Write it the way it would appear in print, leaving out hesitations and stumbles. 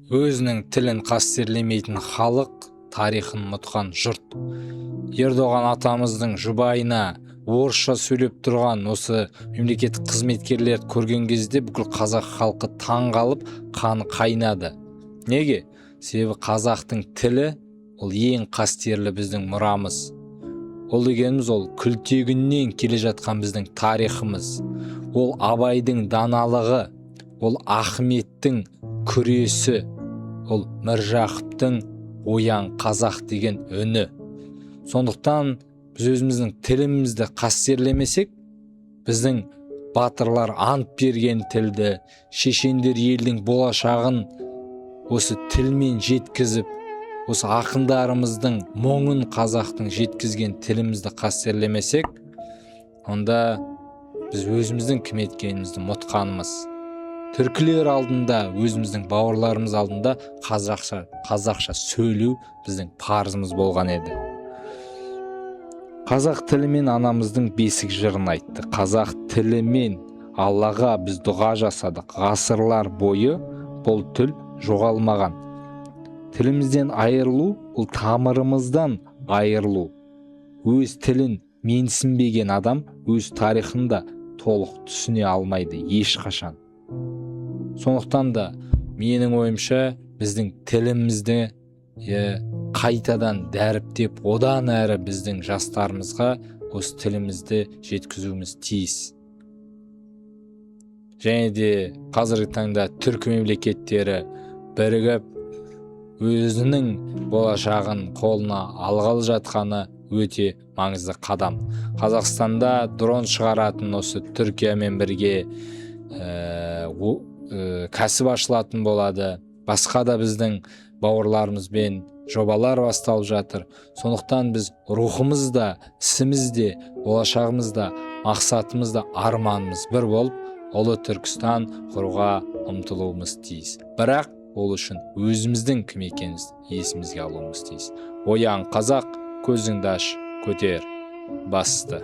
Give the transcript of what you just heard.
өзінің тілін қастерлемейтін халық, тарихын ұмытқан жұрт. Ердоған атамыздың жұбайына орысша сөйлеп тұрған осы мемлекеттік қызметкерлерді көрген кезде бүкіл қазақ халқы таң қалып, қаны қайнады. Неге? Себебі қазақтың тілі ол ең қастерлі біздің мұрамыз. Ол дегеніміз ол күлтегіннен келе жатқан біздің тарихымыз. Ол Абайдың даналығы, ол Ахметтің күресі, ол Міржақыптың оян қазақ деген үні. Сондықтан біз өзіміздің тілімізді қастерлемесек, біздің батырлар ант берген тілді, шешендер елдің болашағын осы тілмен жеткізіп, осы ақындарымыздың мұңын қазақтың жеткізген тілімізді қастерлемесек, онда біз өзіміздің кім екенімізді ұмытқанымыз. Түркілер алдында, өзіміздің бауырларымыз алдында қазақша сөйлеу біздің парызымыз болған еді. Қазақ тілімен анамыздың бесік жырын айтты. Қазақ тілімен Аллаға біз дұға жасадық. Ғасырлар бойы бұл тіл жоғалмаған. Тілімізден айырылу, бұл тамырымыздан айырылу. Өз тілін менсінбеген адам өз тарихында толық түсіне алмайды ешқашан. Сондықтан да менің ойымша біздің тілімізді қайтадан дәріптеп, одан әрі біздің жастарымызға осы тілімізді жеткізуіміз тиіс. Және де қазіргі таңда түркі мемлекеттері бірігіп, өзінің болашағын қолына алғалы жатқаны өте маңызды қадам. Қазақстанда дрон шығаратын осы Түркиямен бірге кәсіп ашылатын болады. Басқа да біздің бауырларымызбен жобалар басталып жатыр. Сондықтан біз рухымызда, ісімізде, болашағымызда, мақсатымызда, арманымыз бір болып, ұлы Түркістан құруға ұмтылуымыз тиіс. Бірақ ол үшін өзіміздің кім екенімізді есімізге алуымыз тиіс. Оян қазақ, көзіңді аш, көтер, басты.